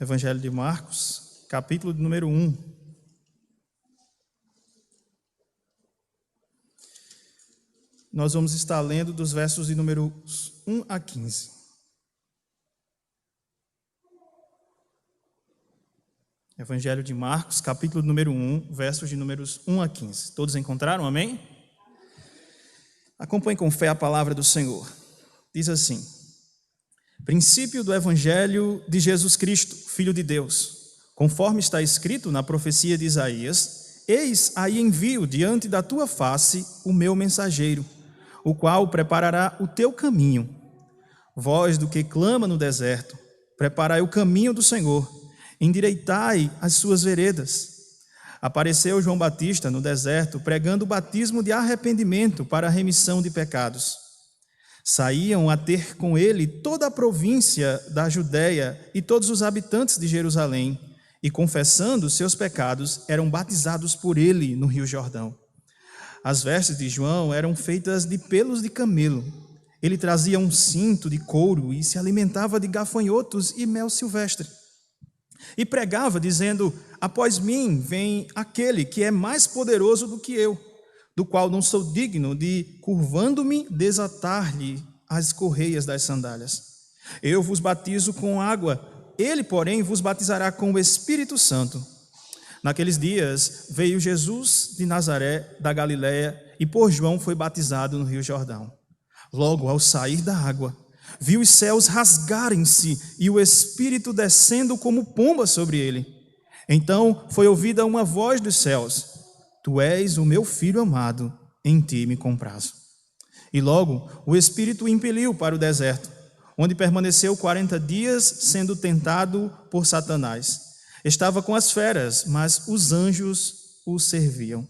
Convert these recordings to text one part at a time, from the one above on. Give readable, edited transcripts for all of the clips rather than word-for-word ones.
Evangelho de Marcos, capítulo de número 1. Nós vamos estar lendo dos versos de números 1 a 15. Evangelho de Marcos, capítulo de número 1, versos de números 1 a 15. Todos encontraram? Amém? Acompanhe com fé a palavra do Senhor. Diz assim: princípio do Evangelho de Jesus Cristo, Filho de Deus, conforme está escrito na profecia de Isaías: eis aí envio diante da tua face o meu mensageiro, o qual preparará o teu caminho. Voz do que clama no deserto: preparai o caminho do Senhor, endireitai as suas veredas. Apareceu João Batista no deserto, pregando o batismo de arrependimento para a remissão de pecados. Saíam a ter com ele toda a província da Judéia e todos os habitantes de Jerusalém, e confessando seus pecados, eram batizados por ele no Rio Jordão. As vestes de João eram feitas de pelos de camelo. Ele trazia um cinto de couro e se alimentava de gafanhotos e mel silvestre. E pregava, dizendo: após mim vem aquele que é mais poderoso do que eu, do qual não sou digno de, curvando-me, desatar-lhe as correias das sandálias. Eu vos batizo com água, ele, porém, vos batizará com o Espírito Santo. Naqueles dias veio Jesus de Nazaré, da Galiléia, e por João foi batizado no Rio Jordão. Logo, ao sair da água, viu os céus rasgarem-se e o Espírito descendo como pomba sobre ele. Então foi ouvida uma voz dos céus: tu és o meu filho amado, em ti me comprazo. E logo o Espírito o impeliu para o deserto, onde permaneceu 40 dias, sendo tentado por Satanás. Estava com as feras, mas os anjos o serviam.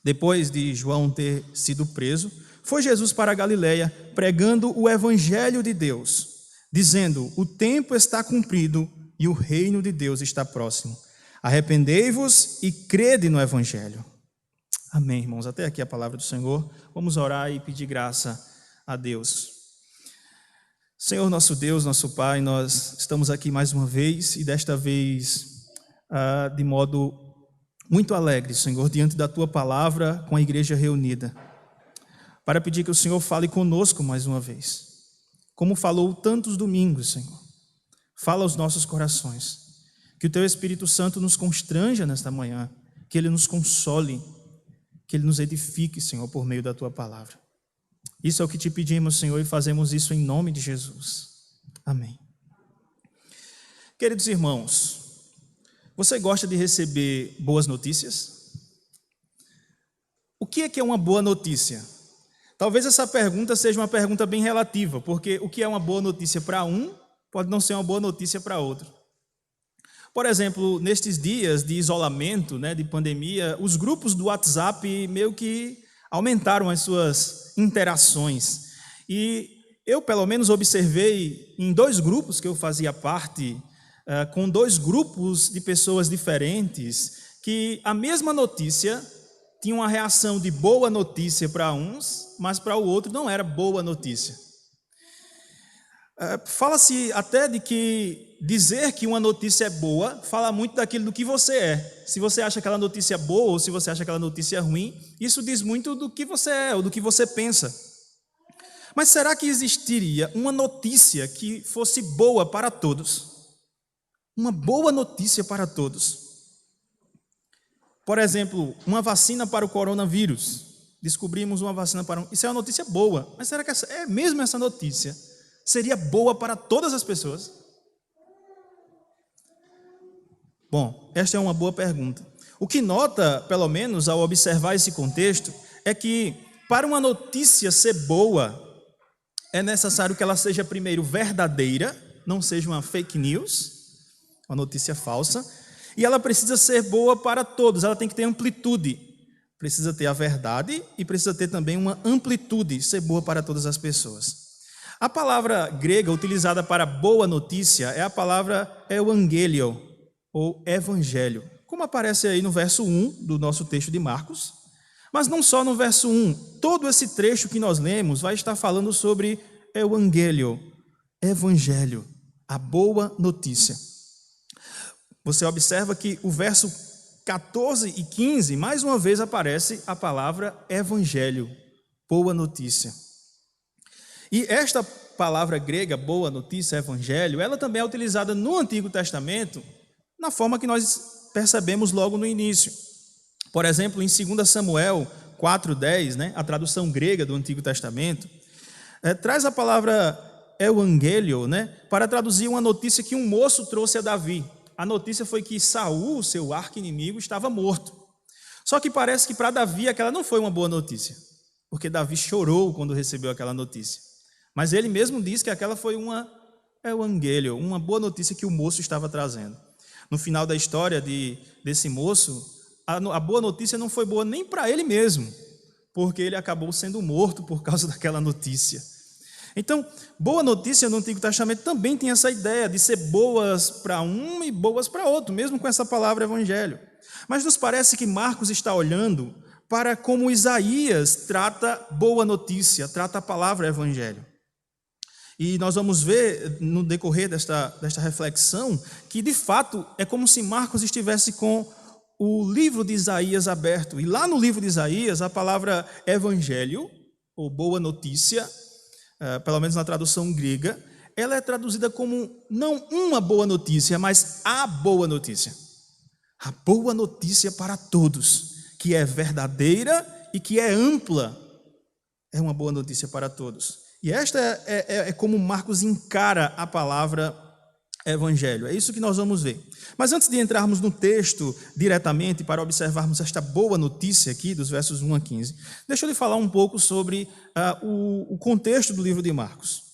Depois de João ter sido preso, foi Jesus para a Galiléia, pregando o Evangelho de Deus, dizendo: o tempo está cumprido e o reino de Deus está próximo. Arrependei-vos e crede no Evangelho. Amém, irmãos. Até aqui a palavra do Senhor. Vamos orar e pedir graça a Deus. Senhor, nosso Deus, nosso Pai, nós estamos aqui mais uma vez e desta vez de modo muito alegre, Senhor, diante da Tua palavra com a igreja reunida, para pedir que o Senhor fale conosco mais uma vez, como falou tantos domingos, Senhor. Fala aos nossos corações, que o Teu Espírito Santo nos constranja nesta manhã, que Ele nos console, que Ele nos edifique, Senhor, por meio da Tua palavra. Isso é o que Te pedimos, Senhor, e fazemos isso em nome de Jesus. Amém. Queridos irmãos, você gosta de receber boas notícias? O que é uma boa notícia? Talvez essa pergunta seja uma pergunta bem relativa, porque o que é uma boa notícia para um pode não ser uma boa notícia para outro. Por exemplo, nestes dias de isolamento, de pandemia, os grupos do WhatsApp meio que aumentaram as suas interações. E eu, pelo menos, observei em 2 grupos que eu fazia parte, com 2 grupos de pessoas diferentes, que a mesma notícia tinha uma reação de boa notícia para uns, mas para o outro não era boa notícia. Fala-se até de que dizer que uma notícia é boa fala muito daquilo do que você é. Se você acha aquela notícia boa ou se você acha aquela notícia ruim, isso diz muito do que você é ou do que você pensa. Mas será que existiria uma notícia que fosse boa para todos? Uma boa notícia para todos? Por exemplo, uma vacina para o coronavírus. Descobrimos uma vacina para Isso é uma notícia boa, mas será que é mesmo essa notícia seria boa para todas as pessoas? Bom, esta é uma boa pergunta. O que nota, pelo menos, ao observar esse contexto, é que para uma notícia ser boa, é necessário que ela seja primeiro verdadeira, não seja uma fake news, uma notícia falsa, e ela precisa ser boa para todos, ela tem que ter amplitude. Precisa ter a verdade e precisa ter também uma amplitude, ser boa para todas as pessoas. A palavra grega utilizada para boa notícia é a palavra euangelio, ou evangelho, como aparece aí no verso 1 do nosso texto de Marcos. Mas não só no verso 1, todo esse trecho que nós lemos vai estar falando sobre euangelio, evangelho, a boa notícia. você observa que o verso 14 e 15, mais uma vez aparece a palavra evangelho, boa notícia. E esta palavra grega, boa notícia, evangelho, ela também é utilizada no Antigo Testamento na forma que nós percebemos logo no início. Por exemplo, em 2 Samuel 4:10, a tradução grega do Antigo Testamento, traz a palavra evangelho, para traduzir uma notícia que um moço trouxe a Davi. A notícia foi que Saul, seu arqui-inimigo, estava morto. Só que parece que para Davi aquela não foi uma boa notícia, porque Davi chorou quando recebeu aquela notícia. Mas ele mesmo diz que aquela foi uma evangelho, uma boa notícia que o moço estava trazendo. No final da história desse moço, a boa notícia não foi boa nem para ele mesmo, porque ele acabou sendo morto por causa daquela notícia. Então, boa notícia no Antigo Testamento também tem essa ideia de ser boas para um e boas para outro, mesmo com essa palavra evangelho. Mas nos parece que Marcos está olhando para como Isaías trata boa notícia, trata a palavra evangelho. E nós vamos ver no decorrer desta reflexão que, de fato, é como se Marcos estivesse com o livro de Isaías aberto. E lá no livro de Isaías, a palavra evangelho, ou boa notícia, pelo menos na tradução grega, ela é traduzida como não uma boa notícia, mas a boa notícia. A boa notícia para todos, que é verdadeira e que é ampla. É uma boa notícia para todos. E esta é como Marcos encara a palavra evangelho. É isso que nós vamos ver. Mas antes de entrarmos no texto diretamente para observarmos esta boa notícia aqui, dos versos 1 a 15, deixa eu lhe falar um pouco sobre o contexto do livro de Marcos.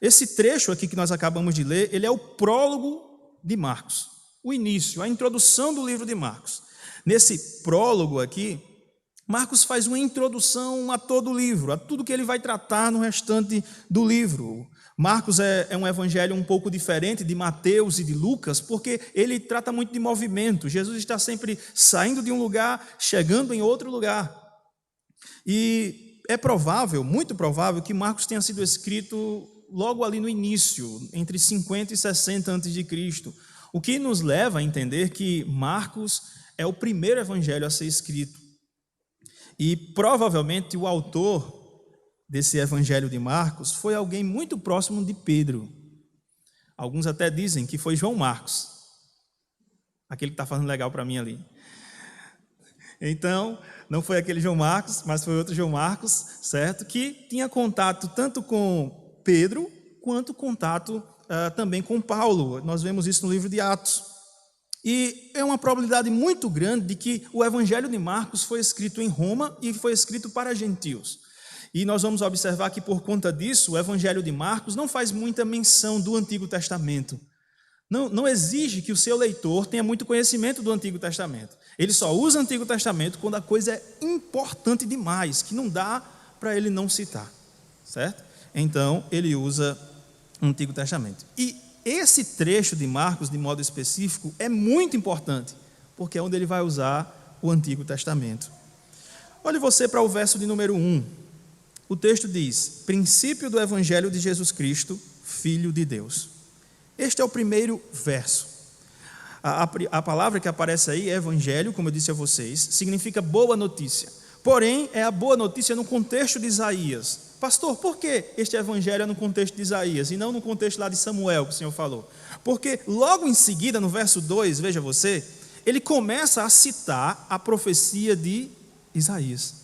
Esse trecho aqui que nós acabamos de ler, ele é o prólogo de Marcos, o início, a introdução do livro de Marcos. Nesse prólogo aqui, Marcos faz uma introdução a todo o livro, a tudo que ele vai tratar no restante do livro. Marcos é um evangelho um pouco diferente de Mateus e de Lucas, porque ele trata muito de movimento. Jesus está sempre saindo de um lugar, chegando em outro lugar. E é provável, muito provável, que Marcos tenha sido escrito logo ali no início, entre 50 e 60 a.C., o que nos leva a entender que Marcos é o primeiro evangelho a ser escrito. E provavelmente o autor desse evangelho de Marcos foi alguém muito próximo de Pedro. Alguns até dizem que foi João Marcos, aquele que está falando legal para mim ali. Então, não foi aquele João Marcos, mas foi outro João Marcos, certo? Que tinha contato tanto com Pedro, quanto contato também com Paulo. Nós vemos isso no livro de Atos. E é uma probabilidade muito grande de que o evangelho de Marcos foi escrito em Roma e foi escrito para gentios. E nós vamos observar que, por conta disso, o evangelho de Marcos não faz muita menção do Antigo Testamento. Não exige que o seu leitor tenha muito conhecimento do Antigo Testamento. Ele só usa o Antigo Testamento quando a coisa é importante demais, que não dá para ele não citar, certo? Então, ele usa o Antigo Testamento. E esse trecho de Marcos, de modo específico, é muito importante, porque é onde ele vai usar o Antigo Testamento. Olhe você para o verso de número 1. O texto diz: princípio do Evangelho de Jesus Cristo, Filho de Deus. Este é o primeiro verso. A palavra que aparece aí, evangelho, como eu disse a vocês, significa boa notícia. Porém, é a boa notícia no contexto de Isaías. Pastor, por que este evangelho é no contexto de Isaías e não no contexto lá de Samuel, que o Senhor falou? Porque logo em seguida, no verso 2, veja você, ele começa a citar a profecia de Isaías.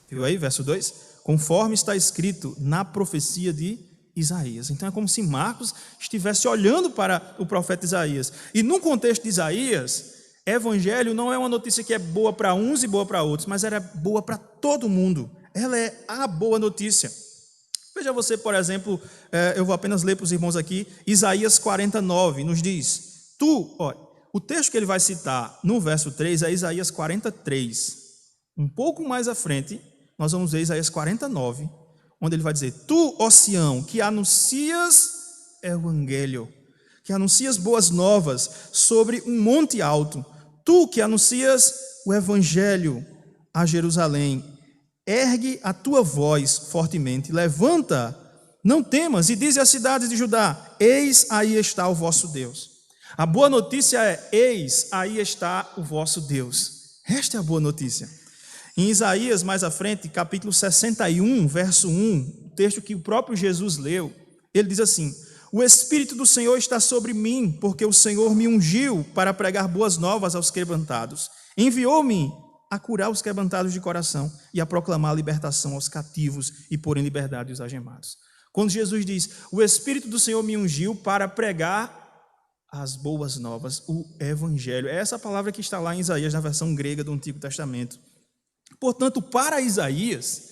Viu aí, verso 2? Conforme está escrito na profecia de Isaías. Então é como se Marcos estivesse olhando para o profeta Isaías. E no contexto de Isaías, evangelho não é uma notícia que é boa para uns e boa para outros, mas era boa para todo mundo. Ela é a boa notícia. Veja você, por exemplo, eu vou apenas ler para os irmãos aqui, Isaías 49, nos diz, o texto que ele vai citar no verso 3 é Isaías 43. Um pouco mais à frente, nós vamos ver Isaías 49, onde ele vai dizer, tu, ó Sião, que anuncias evangelho, que anuncias boas novas sobre um monte alto, tu que anuncias o evangelho a Jerusalém, ergue a tua voz fortemente, levanta, não temas, e dize às cidades de Judá, eis aí está o vosso Deus. A boa notícia é: eis, aí está o vosso Deus. Esta é a boa notícia. Em Isaías, mais à frente, capítulo 61, verso 1, o texto que o próprio Jesus leu, ele diz assim: o Espírito do Senhor está sobre mim, porque o Senhor me ungiu para pregar boas novas aos quebrantados. Enviou-me a curar os quebrantados de coração e a proclamar a libertação aos cativos e pôr em liberdade os algemados. Quando Jesus diz: o Espírito do Senhor me ungiu para pregar as boas novas, o Evangelho. É essa palavra que está lá em Isaías, na versão grega do Antigo Testamento. Portanto, para Isaías,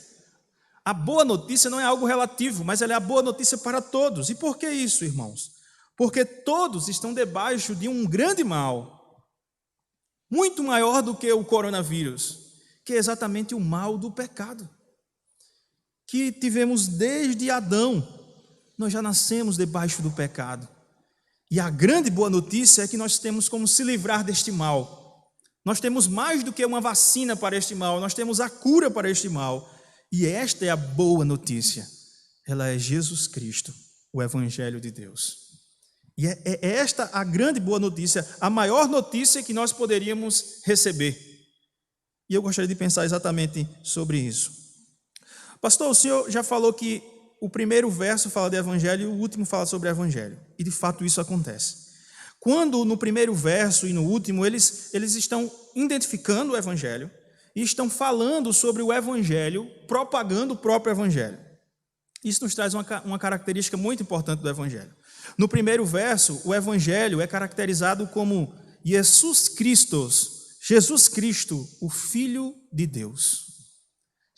a boa notícia não é algo relativo, mas ela é a boa notícia para todos. E por que isso, irmãos? Porque todos estão debaixo de um grande mal, muito maior do que o coronavírus, que é exatamente o mal do pecado, que tivemos desde Adão. Nós já nascemos debaixo do pecado. E a grande boa notícia é que nós temos como se livrar deste mal. Nós temos mais do que uma vacina para este mal, nós temos a cura para este mal. E esta é a boa notícia. Ela é Jesus Cristo, o Evangelho de Deus. E é esta a grande boa notícia, a maior notícia que nós poderíamos receber. E eu gostaria de pensar exatamente sobre isso. Pastor, o senhor já falou que o primeiro verso fala de Evangelho e o último fala sobre Evangelho. E de fato isso acontece. Quando no primeiro verso e no último eles estão identificando o Evangelho e estão falando sobre o Evangelho, propagando o próprio Evangelho. Isso nos traz uma característica muito importante do Evangelho. No primeiro verso, o Evangelho é caracterizado como Jesus Cristo, o Filho de Deus.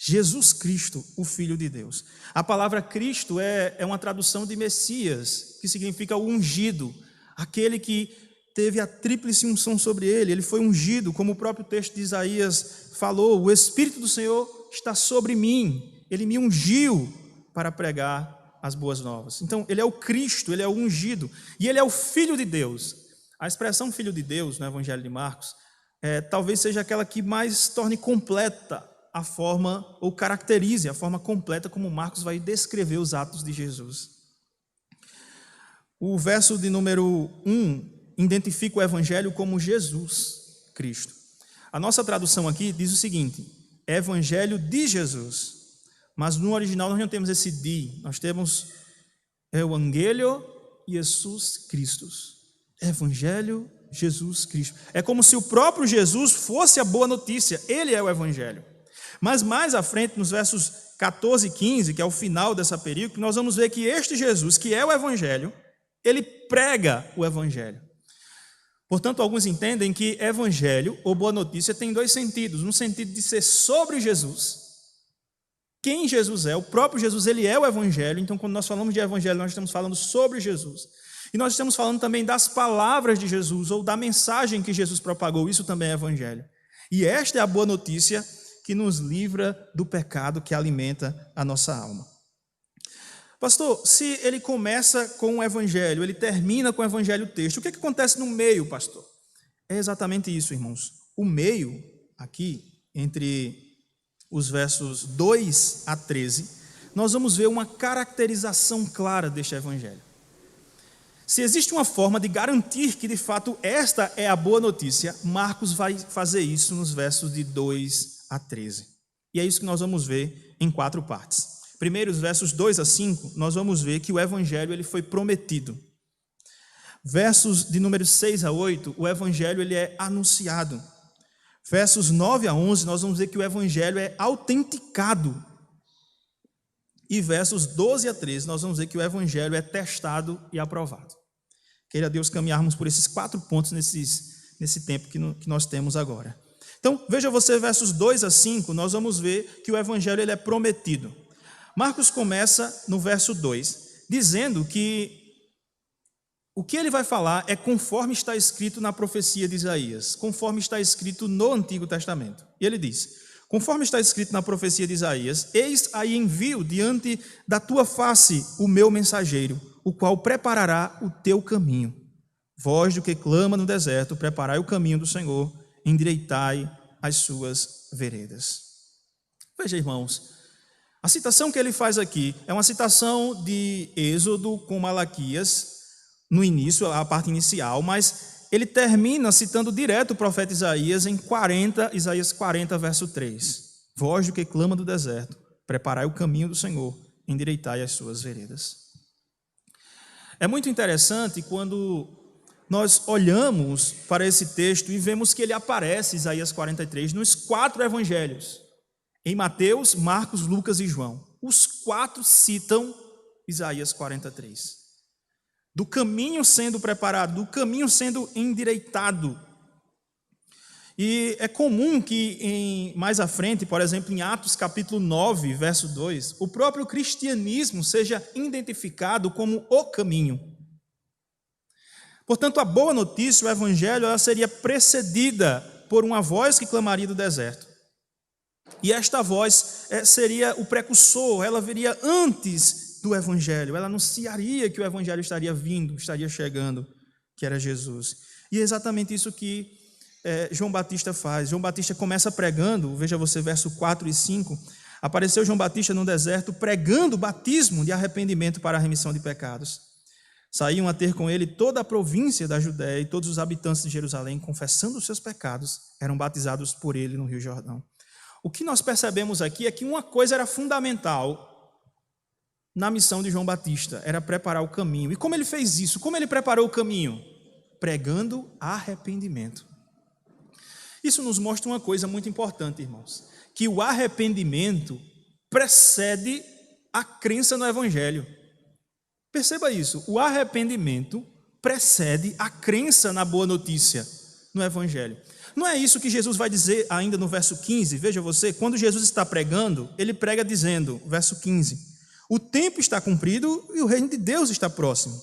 Jesus Cristo, o Filho de Deus. A palavra Cristo é uma tradução de Messias, que significa o ungido, aquele que teve a tríplice unção sobre ele. Ele foi ungido, como o próprio texto de Isaías falou: o Espírito do Senhor está sobre mim, ele me ungiu para pregar as boas novas. Então, ele é o Cristo, ele é o ungido, e ele é o Filho de Deus. A expressão Filho de Deus no Evangelho de Marcos talvez seja aquela que mais torne completa a forma, ou caracterize a forma completa como Marcos vai descrever os atos de Jesus. O verso de número 1 identifica o Evangelho como Jesus Cristo. A nossa tradução aqui diz o seguinte: Evangelho de Jesus. Mas no original nós não temos esse de, nós temos Evangelho Jesus Cristo. Evangelho Jesus Cristo. É como se o próprio Jesus fosse a boa notícia, ele é o Evangelho. Mas mais à frente, nos versos 14 e 15, que é o final dessa perícope, nós vamos ver que este Jesus, que é o Evangelho, ele prega o Evangelho. Portanto, alguns entendem que Evangelho, ou boa notícia, tem dois sentidos. No sentido de ser sobre Jesus, quem Jesus é, o próprio Jesus, ele é o Evangelho. Então, quando nós falamos de Evangelho, nós estamos falando sobre Jesus. E nós estamos falando também das palavras de Jesus, ou da mensagem que Jesus propagou. Isso também é Evangelho. E esta é a boa notícia que nos livra do pecado que alimenta a nossa alma. Pastor, se ele começa com o Evangelho, ele termina com o Evangelho texto, o que acontece no meio, pastor? É exatamente isso, irmãos. O meio, aqui, entre os versos 2 a 13, nós vamos ver uma caracterização clara deste Evangelho. Se existe uma forma de garantir que, de fato, esta é a boa notícia, Marcos vai fazer isso nos versos de 2 a 13. E é isso que nós vamos ver em 4 partes. Primeiro, os versos 2 a 5, nós vamos ver que o Evangelho ele foi prometido. Versos de números 6 a 8, o Evangelho ele é anunciado. Versos 9 a 11, nós vamos ver que o Evangelho é autenticado. E versos 12 a 13, nós vamos ver que o Evangelho é testado e aprovado. Queira Deus caminharmos por esses 4 pontos nesse tempo que nós temos agora. Então, veja você, versos 2 a 5, nós vamos ver que o Evangelho ele é prometido. Marcos começa no verso 2, dizendo que o que ele vai falar é conforme está escrito na profecia de Isaías, conforme está escrito no Antigo Testamento. E ele diz: conforme está escrito na profecia de Isaías, eis aí envio diante da tua face o meu mensageiro, o qual preparará o teu caminho. Voz do que clama no deserto, preparai o caminho do Senhor, endireitai as suas veredas. Veja, irmãos, a citação que ele faz aqui é uma citação de Êxodo com Malaquias, no início, a parte inicial, mas ele termina citando direto o profeta Isaías em Isaías 40, verso 3. Voz do que clama do deserto, preparai o caminho do Senhor, endireitai as suas veredas. É muito interessante quando nós olhamos para esse texto e vemos que ele aparece, Isaías 43, nos 4 evangelhos, em Mateus, Marcos, Lucas e João. Os 4 citam Isaías 43. Do caminho sendo preparado, do caminho sendo endireitado. E é comum que mais à frente, por exemplo, em Atos capítulo 9, verso 2, o próprio cristianismo seja identificado como o caminho. Portanto, a boa notícia, o evangelho, ela seria precedida por uma voz que clamaria do deserto. E esta voz seria o precursor, ela viria antes do evangelho, ela anunciaria que o evangelho estaria vindo, estaria chegando, que era Jesus. E é exatamente isso que João Batista faz. João Batista começa pregando, veja você, verso 4 e 5, apareceu João Batista no deserto pregando o batismo de arrependimento para a remissão de pecados. Saíam a ter com ele toda a província da Judéia e todos os habitantes de Jerusalém, confessando os seus pecados, eram batizados por ele no Rio Jordão. O que nós percebemos aqui é que uma coisa era fundamental na missão de João Batista, era preparar o caminho. E como ele fez isso? Como ele preparou o caminho? Pregando arrependimento. Isso nos mostra uma coisa muito importante, irmãos, que o arrependimento precede a crença no evangelho. Perceba isso, o arrependimento precede a crença na boa notícia, no evangelho. Não é isso que Jesus vai dizer ainda no verso 15, veja você, quando Jesus está pregando, ele prega dizendo, verso 15, o tempo está cumprido e o reino de Deus está próximo.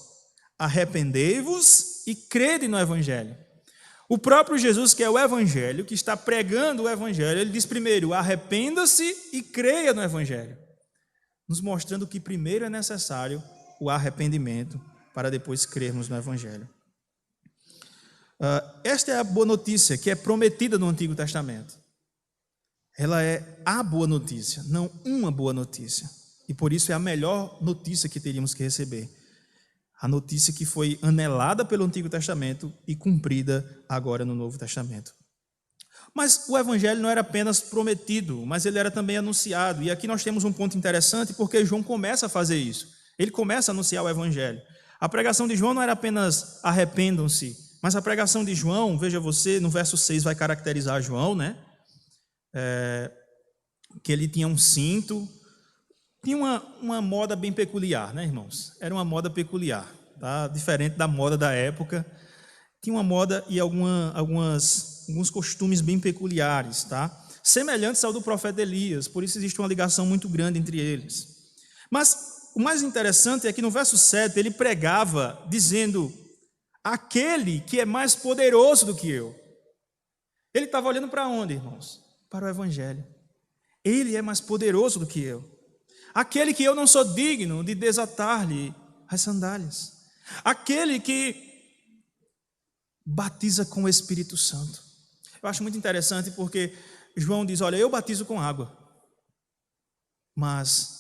Arrependei-vos e crede no evangelho. O próprio Jesus, que é o evangelho, que está pregando o evangelho, ele diz primeiro, arrependa-se e creia no evangelho, nos mostrando que primeiro é necessário o arrependimento para depois crermos no evangelho. Esta é a boa notícia que é prometida no Antigo Testamento. Ela é a boa notícia, não uma boa notícia. E por isso é a melhor notícia que teríamos que receber. A notícia que foi anelada pelo Antigo Testamento e cumprida agora no Novo Testamento. Mas o evangelho não era apenas prometido, mas ele era também anunciado. E aqui nós temos um ponto interessante, porque João começa a fazer isso. Ele começa a anunciar o evangelho. A pregação de João não era apenas arrependam-se, mas a pregação de João, veja você, no verso 6 vai caracterizar João, né? Que ele tinha um cinto, tinha uma moda bem peculiar, né, irmãos? Era uma moda peculiar, tá? Diferente da moda da época. Tinha uma moda e alguns costumes bem peculiares, tá? Semelhantes ao do profeta Elias, por isso existe uma ligação muito grande entre eles. Mas o mais interessante é que no verso 7 ele pregava dizendo, aquele que é mais poderoso do que eu. Ele estava olhando para onde, irmãos? Para o evangelho. Ele é mais poderoso do que eu. Aquele que eu não sou digno de desatar-lhe as sandálias. Aquele que batiza com o Espírito Santo. Eu acho muito interessante porque João diz, olha, eu batizo com água, mas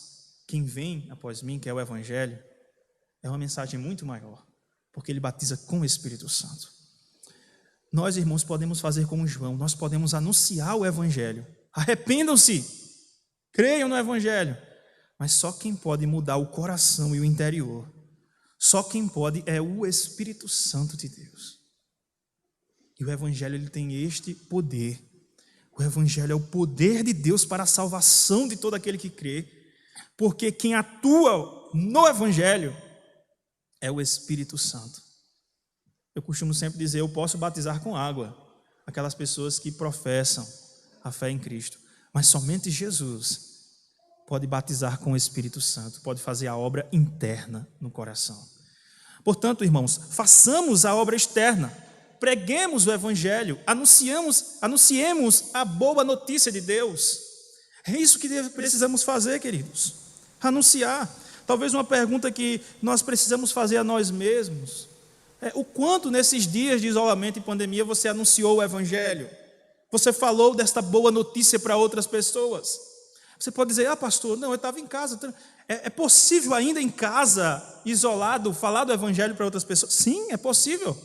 quem vem após mim, que é o evangelho, é uma mensagem muito maior, porque ele batiza com o Espírito Santo. Nós, irmãos, podemos fazer como João, nós podemos anunciar o evangelho. Arrependam-se, creiam no evangelho. Mas só quem pode mudar o coração e o interior, só quem pode é o Espírito Santo de Deus. E o evangelho ele tem este poder. O evangelho é o poder de Deus para a salvação de todo aquele que crê. Porque quem atua no evangelho é o Espírito Santo. Eu costumo sempre dizer, eu posso batizar com água aquelas pessoas que professam a fé em Cristo, mas somente Jesus pode batizar com o Espírito Santo, pode fazer a obra interna no coração. Portanto, irmãos, façamos a obra externa, preguemos o evangelho, anunciemos a boa notícia de Deus. É isso que precisamos fazer, queridos, anunciar. Talvez uma pergunta que nós precisamos fazer a nós mesmos é o quanto nesses dias de isolamento e pandemia você anunciou o evangelho, você falou desta boa notícia para outras pessoas. Você pode dizer, pastor, não, eu estava em casa. É possível ainda em casa, isolado, falar do evangelho para outras pessoas? Sim, é possível.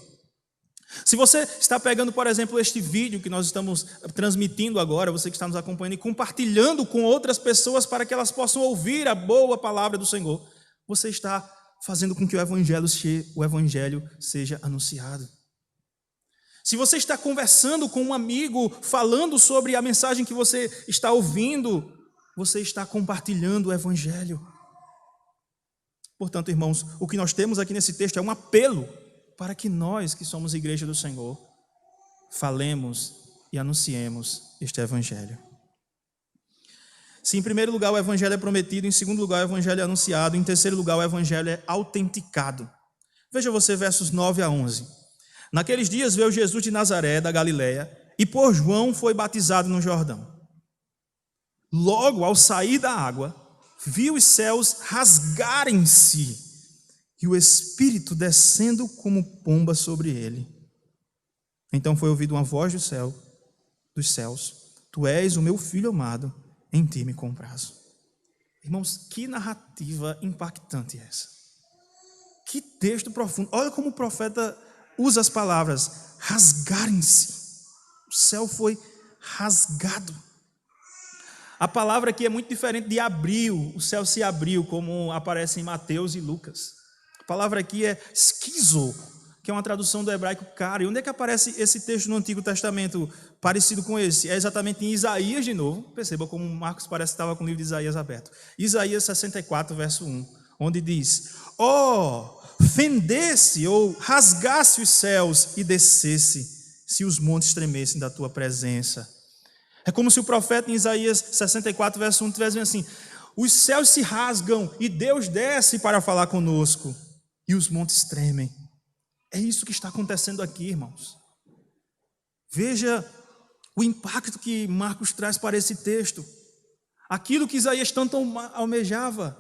Se você está pegando, por exemplo, este vídeo que nós estamos transmitindo agora, você que está nos acompanhando e compartilhando com outras pessoas para que elas possam ouvir a boa palavra do Senhor, você está fazendo com que o evangelho seja anunciado. Se você está conversando com um amigo, falando sobre a mensagem que você está ouvindo, você está compartilhando o evangelho. Portanto, irmãos, o que nós temos aqui nesse texto é um apelo para que nós, que somos igreja do Senhor, falemos e anunciemos este evangelho. Se em primeiro lugar o evangelho é prometido, em segundo lugar o evangelho é anunciado, em terceiro lugar o evangelho é autenticado. Veja você versos 9 a 11. Naqueles dias veio Jesus de Nazaré, da Galileia, e por João foi batizado no Jordão. Logo, ao sair da água, viu os céus rasgarem-se e o Espírito descendo como pomba sobre ele. Então foi ouvida uma voz dos céus: Tu és o meu filho amado, em ti me comprazo. Irmãos, que narrativa impactante é essa? Que texto profundo. Olha como o profeta usa as palavras: rasgarem-se. O céu foi rasgado. A palavra aqui é muito diferente de abriu, o céu se abriu, como aparece em Mateus e Lucas. A palavra aqui é esquizo, que é uma tradução do hebraico cara. E onde é que aparece esse texto no Antigo Testamento parecido com esse? É exatamente em Isaías de novo. Perceba como Marcos parece que estava com o livro de Isaías aberto. Isaías 64, verso 1, onde diz: fendesse ou rasgasse os céus e descesse, se os montes tremessem da tua presença. É como se o profeta em Isaías 64, verso 1, estivesse dizendo assim: os céus se rasgam e Deus desce para falar conosco, e os montes tremem. É isso que está acontecendo aqui, irmãos. Veja o impacto que Marcos traz para esse texto. Aquilo que Isaías tanto almejava,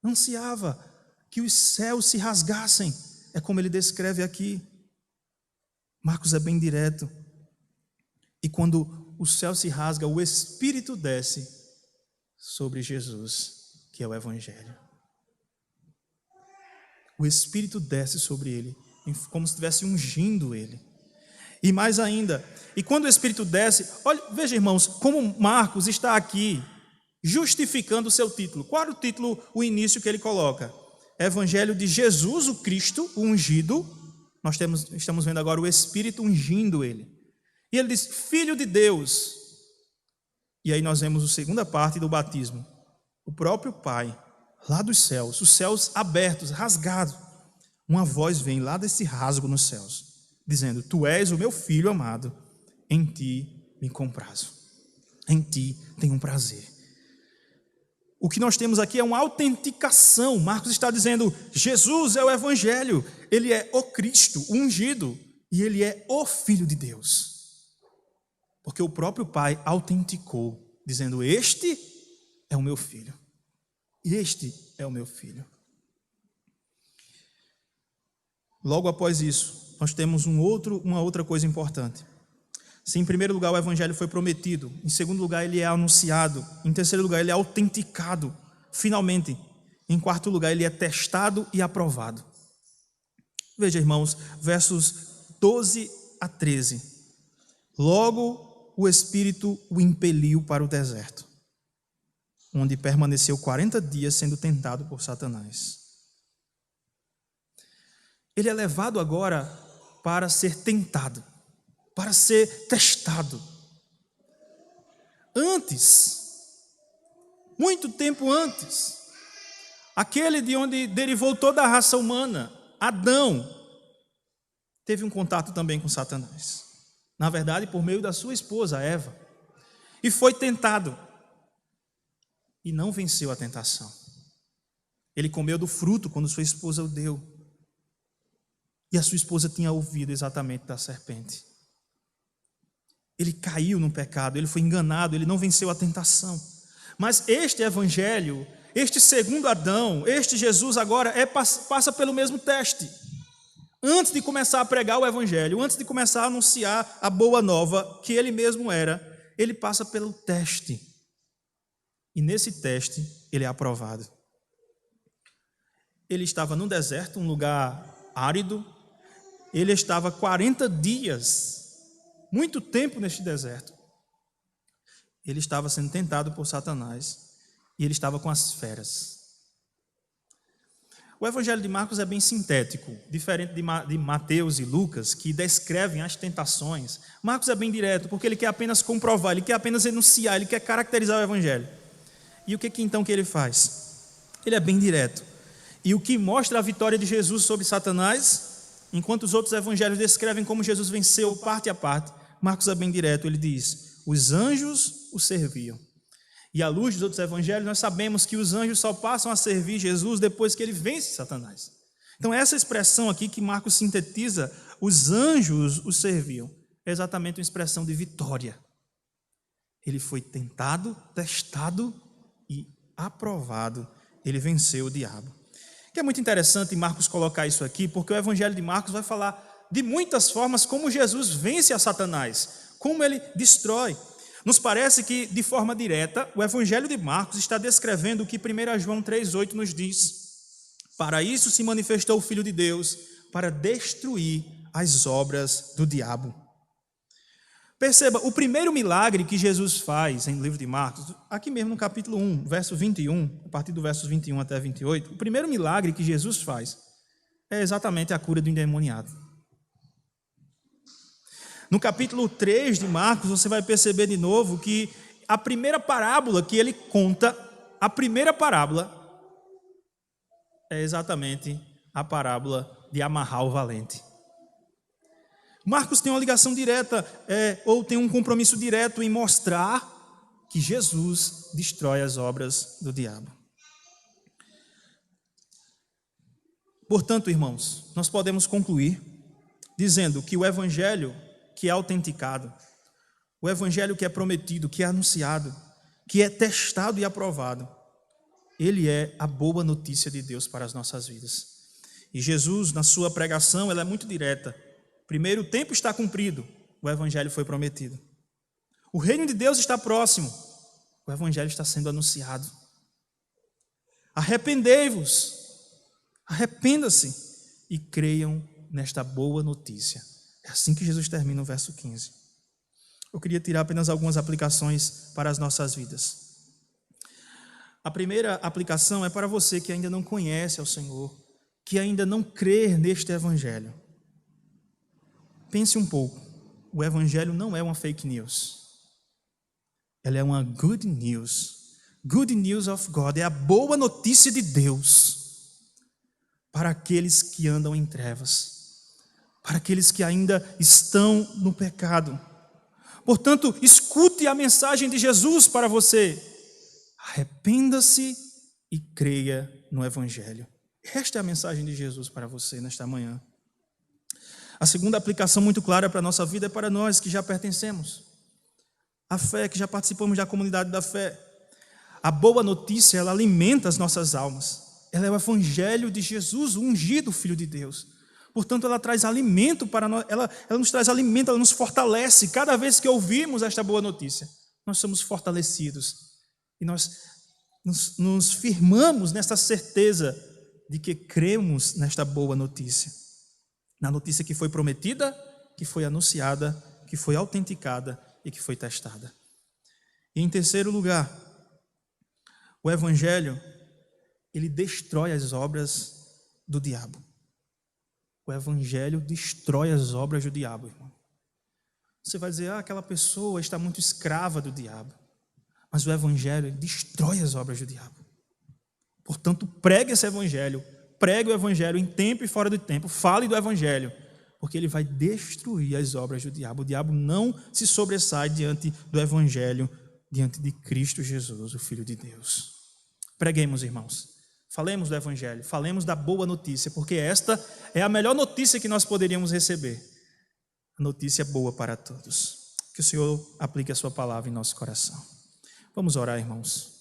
ansiava, que os céus se rasgassem, é como ele descreve aqui. Marcos é bem direto. E quando o céu se rasga, o Espírito desce sobre Jesus, que é o Evangelho. O Espírito desce sobre ele, como se estivesse ungindo ele. E mais ainda, e quando o Espírito desce, olha, veja, irmãos, como Marcos está aqui justificando o seu título. Qual era o título, o início que ele coloca? Evangelho de Jesus, o Cristo, o ungido. Nós estamos vendo agora o Espírito ungindo ele. E ele diz, Filho de Deus. E aí nós vemos a segunda parte do batismo. O próprio Pai, lá dos céus, os céus abertos, rasgados. Uma voz vem lá desse rasgo nos céus, dizendo: Tu és o meu filho amado, em ti me comprazo. Em ti tenho prazer. O que nós temos aqui é uma autenticação. Marcos está dizendo: Jesus é o Evangelho, ele é o Cristo, o ungido, e ele é o Filho de Deus. Porque o próprio Pai autenticou, dizendo: Este é o meu filho. Este é o meu filho. Logo após isso, nós temos uma outra coisa importante. Se em primeiro lugar o Evangelho foi prometido, em segundo lugar ele é anunciado, em terceiro lugar ele é autenticado, finalmente, em quarto lugar ele é testado e aprovado. Veja, irmãos, versos 12 a 13. Logo o Espírito o impeliu para o deserto, onde permaneceu 40 dias sendo tentado por Satanás. Ele é levado agora para ser tentado, para ser testado. Antes, muito tempo antes, aquele de onde derivou toda a raça humana, Adão, teve um contato também com Satanás. Na verdade, por meio da sua esposa, Eva. E foi tentado. E não venceu a tentação. Ele comeu do fruto quando sua esposa o deu. E a sua esposa tinha ouvido exatamente da serpente. Ele caiu no pecado, ele foi enganado, ele não venceu a tentação. Mas este Evangelho, este segundo Adão, este Jesus agora passa pelo mesmo teste. Antes de começar a pregar o Evangelho, antes de começar a anunciar a boa nova, que ele mesmo era, ele passa pelo teste. E nesse teste, ele é aprovado. ele estava no deserto, um lugar árido. Ele estava 40 dias, muito tempo neste deserto. Ele estava sendo tentado por Satanás e ele estava com as feras. O Evangelho de Marcos é bem sintético, diferente de Mateus e Lucas, que descrevem as tentações. Marcos é bem direto, porque ele quer apenas comprovar, ele quer apenas enunciar, ele quer caracterizar o Evangelho. E o que então que ele faz? Ele é bem direto. E o que mostra a vitória de Jesus sobre Satanás, enquanto os outros evangelhos descrevem como Jesus venceu parte a parte, Marcos é bem direto, ele diz: os anjos o serviam. E à luz dos outros evangelhos, nós sabemos que os anjos só passam a servir Jesus depois que ele vence Satanás. Então, essa expressão aqui que Marcos sintetiza, os anjos o serviam, é exatamente uma expressão de vitória. Ele foi tentado, testado e aprovado. Ele venceu o diabo. Que é muito interessante Marcos colocar isso aqui, porque o evangelho de Marcos vai falar de muitas formas como Jesus vence a Satanás, como ele destrói. Nos parece que, de forma direta, o Evangelho de Marcos está descrevendo o que 1 João 3,8 nos diz. Para isso se manifestou o Filho de Deus, para destruir as obras do diabo. Perceba, o primeiro milagre que Jesus faz em livro de Marcos, aqui mesmo no capítulo 1, verso 21, a partir do verso 21 até 28, o primeiro milagre que Jesus faz é exatamente a cura do endemoniado. No capítulo 3 de Marcos, você vai perceber de novo que a primeira parábola que ele conta, a primeira parábola, é exatamente a parábola de amarrar o valente. Marcos tem uma ligação direta, ou tem um compromisso direto em mostrar que Jesus destrói as obras do diabo. Portanto, irmãos, nós podemos concluir dizendo que o Evangelho que é autenticado, o Evangelho que é prometido, que é anunciado, que é testado e aprovado, ele é a boa notícia de Deus para as nossas vidas. E Jesus, na sua pregação, ela é muito direta. Primeiro, o tempo está cumprido, o Evangelho foi prometido. O reino de Deus está próximo, o Evangelho está sendo anunciado. Arrependei-vos, arrependa-se e creiam nesta boa notícia. É assim que Jesus termina o verso 15. Eu queria tirar apenas algumas aplicações para as nossas vidas. A primeira aplicação é para você que ainda não conhece ao Senhor, que ainda não crê neste Evangelho. Pense um pouco. O Evangelho não é uma fake news. Ela é uma good news. Good news of God. É a boa notícia de Deus para aqueles que andam em trevas, para aqueles que ainda estão no pecado. Portanto, escute a mensagem de Jesus para você. Arrependa-se e creia no Evangelho. Esta é a mensagem de Jesus para você nesta manhã. A segunda aplicação muito clara para a nossa vida é para nós que já pertencemos à fé, que já participamos da comunidade da fé. A boa notícia, ela alimenta as nossas almas. Ela é o Evangelho de Jesus, o ungido Filho de Deus. Portanto, ela traz alimento para nós, ela nos traz alimento, ela nos fortalece. Cada vez que ouvimos esta boa notícia, nós somos fortalecidos. E nós nos firmamos nessa certeza de que cremos nesta boa notícia. Na notícia que foi prometida, que foi anunciada, que foi autenticada e que foi testada. E em terceiro lugar, o Evangelho, ele destrói as obras do diabo. O Evangelho destrói as obras do diabo, irmão. Você vai dizer, aquela pessoa está muito escrava do diabo. Mas o Evangelho destrói as obras do diabo. Portanto, pregue esse Evangelho. Pregue o Evangelho em tempo e fora do tempo. Fale do Evangelho. Porque ele vai destruir as obras do diabo. O diabo não se sobressai diante do Evangelho, diante de Cristo Jesus, o Filho de Deus. Preguemos, irmãos. Falemos do Evangelho, falemos da boa notícia, porque esta é a melhor notícia que nós poderíamos receber. A notícia boa para todos. Que o Senhor aplique a sua palavra em nosso coração. Vamos orar, irmãos.